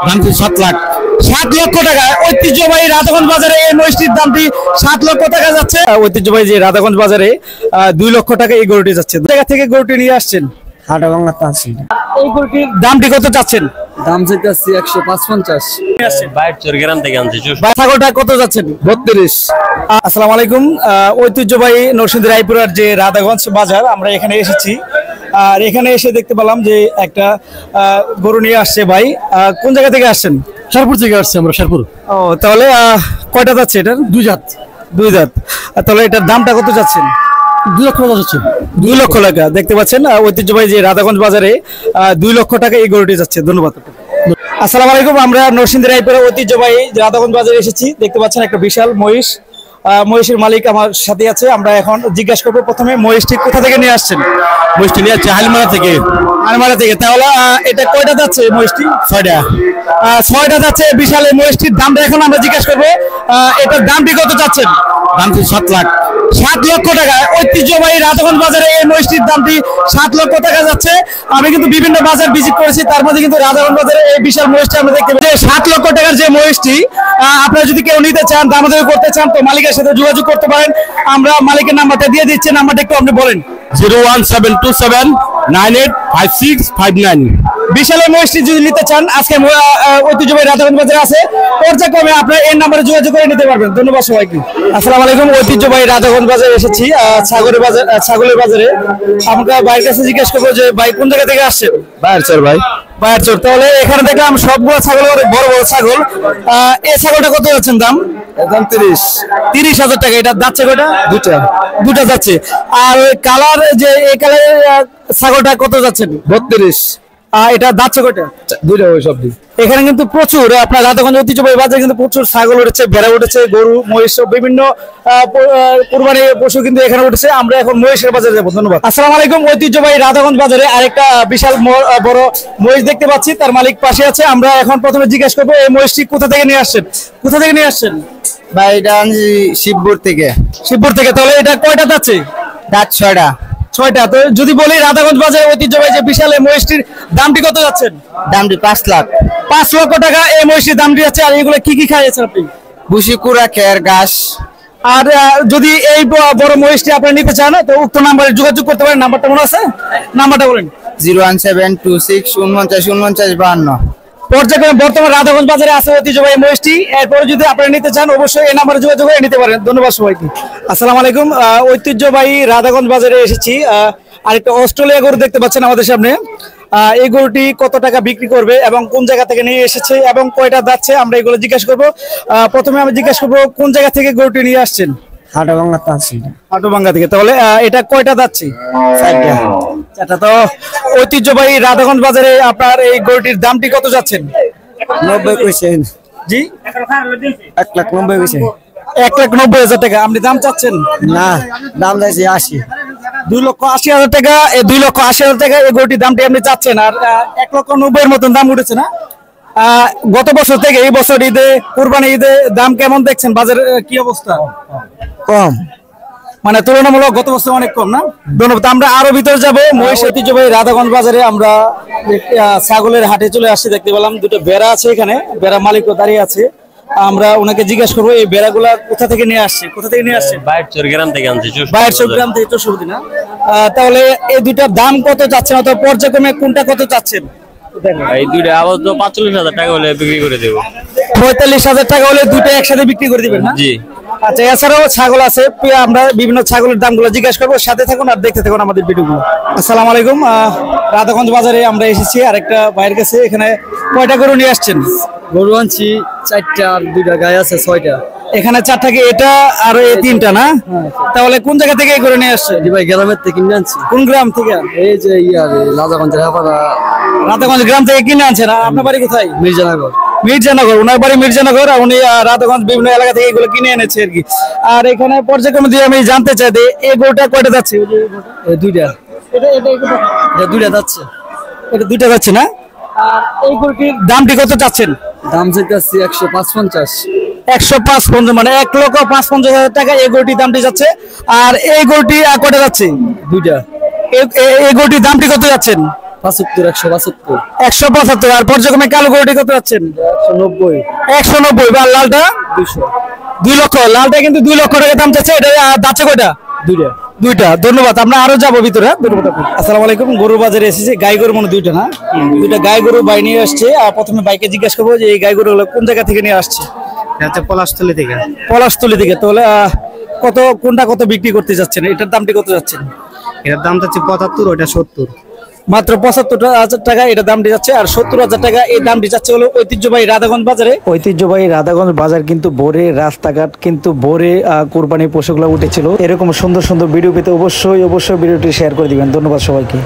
দাম 7 লাখ। 7 লক্ষ টাকা। ঐতিহ্যবাহী রাধাগঞ্জ বাজারে এই মহিষটির দামটি 7 লক্ষ টাকা যাচ্ছে। ঐতিহ্যবাহী যে রাধাগঞ্জ বাজারে 2 লক্ষ টাকা এই গরুটি যাচ্ছে। জায়গা থেকে গরুটি নিয়ে আসছেন? হাটাভাঙ্গা আছে। এই গরুটির দামটি কত চাচ্ছেন? দাম চাইতেছি 105-50। বাইরচর গ্রাম থেকে আনছি। ছাগলটা কত যাচ্ছেন? 32। আসসালামু আলাইকুম। ঐতিহ্যবাহী নরসিংদী রায়পুরার যে রাধাগঞ্জ বাজার, আমরা এখানে এসেছি। আর এখানে এসে দেখতে পেলাম যে একটা গরু নিয়ে আসছে ভাই। কোন জায়গা থেকে আসছেন? শেরপুর থেকে আসছে আমরা, শেরপুর। ও, তাহলে কয়টা যাচ্ছে এটার? 2 জাত। 2 জাত। তাহলে এটার দামটা কত যাচ্ছেন? 2 লক্ষ টাকা যাচ্ছে। 2 লক্ষ টাকা। দেখতে পাচ্ছেন ঐতিহ্যবাহী যে রাধাগঞ্জ বাজারে 2 লক্ষ টাকা এই গরুটি যাচ্ছে। ধন্যবাদ। আসসালামু আলাইকুম। আমরা নরসিংদী রায়পুরের ঐতিহ্যবাহী রাধাগঞ্জ বাজারে এসেছি। দেখতে পাচ্ছেন একটা বিশাল মহিষ। মহিষের মালিক আমার সাথে আছে। আমরা এখন জিজ্ঞাসা করবো প্রথমে মহিষটি কোথা থেকে নিয়ে আসছেন? মহিষটি নিয়ে আসছে হালিমারা থেকে। হালিমারা থেকে। তাহলে এটা কয়টা যাচ্ছে মহিষটি? 6টা। 6টা যাচ্ছে। বিশাল এই মহিষটির দামটা এখন আমরা জিজ্ঞাসা করবো। এটার দামটি কত চাচ্ছেন? দাম 7 লাখ। 7 লক্ষ টাকা। ঐতিহ্যবাহী রাধাগঞ্জ বাজারে এই মহিষটির দামটি 7 লক্ষ টাকা যাচ্ছে। আমি কিন্তু বিভিন্ন বাজার ভিজিট করেছি, তার মধ্যে কিন্তু রাধাগঞ্জ বাজারে এই বিশাল মহিষটি আমরা দেখতে পাচ্ছি। 7 লক্ষ টাকার যে মহিষটি, আপনারা যদি কেউ নিতে চান, দামাদামি করতে চান, তো মালিকের সাথে যোগাযোগ করতে পারেন। আমরা মালিকের নাম্বারটা দিয়ে দিচ্ছি। নাম্বারটা একটু আপনি বলেন। 01727985659। বিশাল মহিষটি যদি নিতে চান, আজকে ঐতিহ্যবাহী রাধাগঞ্জ বাজারে আছে। পর্যায়ক্রমে আপনারা এই নাম্বারে যোগাযোগ করে নিতে পারবেন। ধন্যবাদ সবাইকে। আসসালামু আলাইকুম। ঐতিহ্যবাহী রাধাগঞ্জ বাজারে এসেছি, ছাগলের বাজারে। আমরা ভাইয়ের কাছে জিজ্ঞেস করবো যে ভাই কোন জায়গা থেকে আসছেন? বাইরচর ভাই। বাইরচর। তাহলে এখানে দেখলাম সবগুলো ছাগল, বড় বড় ছাগল। এই ছাগলটা কত যাচ্ছেন দাম? দাম 30। 30,000 টাকা। এটা যাচ্ছে কয়টা? 2টা যাচ্ছে। আর ওই কালার, যে এই কালারের ছাগলটা কত যাচ্ছেন? 32। এটা যাচ্ছে কয়টা? 2টা ওই সব দিন। এখানে কিন্তু প্রচুর, আপনার রাধাগঞ্জ ঐতিহ্যবাহী বাজারে কিন্তু প্রচুর ছাগল উঠেছে, ভেড়া উঠেছে, গরু, মহিষ, বিভিন্ন কুরবানি পশু কিন্তু এখানে উঠেছে। আমরা এখন মহিষের বাজারে যাবো। ধন্যবাদ। আসসালামু আলাইকুম। ঐতিহ্যবাহী রাধাগঞ্জ বাজারে আরেকটা বিশাল বড় মহিষ দেখতে পাচ্ছি, তার মালিক পাশে আছে। আমরা এখন প্রথমে জিজ্ঞেস করবো এই মহিষটি কোথা থেকে নিয়ে আসছেন? কোথা থেকে নিয়ে আসছেন ভাই এটা আনছি শিবপুর থেকে। শিবপুর থেকে। তাহলে এটা কয়টা যাচ্ছে? দাঁত 6টা। 6টা। তো যদি বলি রাধাগঞ্জ বাজারে ঐতিহ্যবাহী যে বিশাল এই মহিষটির দামটি কত যাচ্ছেন? দামটি 5 লাখ। 5 লক্ষ টাকা এই মহিষটির দামটি যাচ্ছে। আর এগুলো কি কি খাইয়েছেন আপনি? ভুসি, কুড়া, খের, ঘাস। আর যদি এই বড় মহিষটি আপনারা নিতে চান, তো উক্ত নাম্বারে যোগাযোগ করতে পারেন। নাম্বারটা মনে আছে? নাম্বারটা বলেন। 01726494952। পর্যায়ক্রমে বর্তমান রাধাগঞ্জ বাজারে আছে ঐতিহ্যবাহী মহিষটি। এরপরে যদি আপনারা নিতে চান, অবশ্যই এই নাম্বারে যোগাযোগ করে নিতে পারেন। ধন্যবাদ সবাইকে। আসসালামু আলাইকুম। ঐতিহ্যবাহী রাধাগঞ্জ বাজারে এসেছি। আরেকটা অস্ট্রেলিয়া গরু দেখতে পাচ্ছেন আমাদের সামনে। এই গরুটি কত টাকা বিক্রি করবে এবং কোন জায়গা থেকে নিয়ে এসেছে এবং কয়টা যাচ্ছে, আমরা এগুলো জিজ্ঞাসা করবো। প্রথমে আমি জিজ্ঞাসা করবো কোন জায়গা থেকে গরুটি নিয়ে আসছেন? হাটাভাঙ্গা আছে। হাটুভাঙ্গা থেকে। তাহলে এটা কয়টা যাচ্ছে? 4টা। তো ঐতিহ্যবাহী রাধাগঞ্জ বাজারে আপনার এই গরুটির দামটি কত যাচ্ছেন? 90 কইছে। জি, 1,90,000 কইছে। 1,90,000 টাকা আপনি দাম চাচ্ছেন? না, দাম চাইছে 80। 2,80,000 টাকা। এই 2,80,000 টাকা এই গরুটির দামটি আপনি চাচ্ছেন। আর 1,90,000 মতন দাম উঠেছে না গত বছর থেকে? এই বছর ঈদে, কুরবানি ঈদে দাম কেমন দেখছেন? বাজারের কি অবস্থা? কম, মানে তুলনামূলক গত বছর অনেক কম না? ধন্যবাদ। আমরা আরো ভিতরে যাবো। মহিষ ঐতিহ্যবাহী রাধাগঞ্জ বাজারে আমরা ছাগলের হাটে চলে আসছি। দেখতে পেলাম 2টো বেড়া আছে এখানে, বেড়া মালিকও দাঁড়িয়ে আছে। আমরা ওনাকে জিজ্ঞাসা করবো এই বেড়াগুলা কোথা থেকে নিয়ে আসছে? কোথা থেকে নিয়ে আসছে? বাইরচর গ্রাম থেকে আনছি। বাইরচর গ্রাম থেকে। 64 না? তাহলে এই দুইটার দাম কত চাচ্ছেন, অথবা পর্যায়ক্রমে কোনটা কত চাচ্ছেন? এই 2টা আপাতত 45,000 টাকা হলে বিক্রি করে দেবো। 45,000 টাকা হলে 2টা একসাথে বিক্রি করে দিবেন না? জি। আচ্ছা, এছাড়াও ছাগল আছে। আমরা বিভিন্ন ছাগলের দামগুলো জিজ্ঞাসা করবো। সাথে থাকুন আর দেখতে থাকুন আমাদের ভিডিওগুলো। আসসালামু আলাইকুম। রাধাগঞ্জ বাজারে আমরা এসেছি আরেকটা ভাইয়ের কাছে। এখানে কয়টা গরু নিয়ে আসছেন? গরু আনছি 4টা, আর 2টা গাই আছে 6টা। এখানে 4টা কি? এটা আর এই 3টা না? তাহলে কোন জায়গা থেকে এই গরু নিয়ে আসছে? ভাই গ্রামের থেকে কিনে আনছি। কোন গ্রাম থেকে? এই যে রাধাগঞ্জের হাপাড়া। রাধাগঞ্জ গ্রাম থেকে কিনে আনছেন। আপনার বাড়ি কোথায়? মির্জানগর। মির্জানগর। ওনার বাড়ি মির্জানগর। উনি রাধাগঞ্জ বিভিন্ন এলাকা থেকে এগুলো কিনে এনেছে আর কি। আর এখানে পর্যায়ক্রমে দিয়ে আমি জানতে চাই যে এই গরুটা কয়টা যাচ্ছে? 2টা। এটা 2টা যাচ্ছে। এটা 2টা যাচ্ছে না? আর এই গরুটির দামটি কত চাচ্ছেন? দাম চাইতেছি 105-50। 105 মানে 1,55,000 টাকা এই গরুটির দামটি যাচ্ছে। আর এই গরুটি কয়টা যাচ্ছে? 2টা। এই গরুটির দামটি কত যাচ্ছেন? 75 175 175। আর পর্যায়ক্রমে কালো গরুটি কত যাচ্ছেন? 190 190। বা লালটা 200 2 লক্ষ। লালটা কিন্তু 2 লক্ষ টাকা দাম চাচ্ছে। এটা দাচ্ছে কয়টা? দুইটা। দুইটা। ধন্যবাদ। আমরা আরো যাবো ভিতরে। ধন্যবাদ আপনাকে। আসসালামু আলাইকুম। গরু বাজারে এসেছে, গাই গরু মনে দুইটা না? দুইটা গাই গরু বাই নিয়ে আসছে। আর প্রথমে বাইকে জিজ্ঞাসা করবো যে এই গাই গরুগুলো কোন জায়গা থেকে নিয়ে আসছে? এটা পলাশতলি থেকে। পলাশতলি থেকে। তাহলে কত, কোনটা কত বিক্রি করতে যাচ্ছেন? এটার দামটি কত যাচ্ছেন? এটার দাম হচ্ছে 75, ওটা 70। মাত্র 75,000 টাকা এটা দামটি যাচ্ছে। আর 70,000 টাকা এই দামটি যাচ্ছে হলো ঐতিহ্যবাহী রাধাগঞ্জ বাজারে। ঐতিহ্যবাহী রাধাগঞ্জ বাজার কিন্তু ভোরে, রাস্তাঘাট কিন্তু ভোরে কোরবানি পশুগুলো উঠেছিল। এরকম সুন্দর সুন্দর ভিডিও পেতে অবশ্যই ভিডিওটি শেয়ার করে দিবেন। ধন্যবাদ সবাইকে।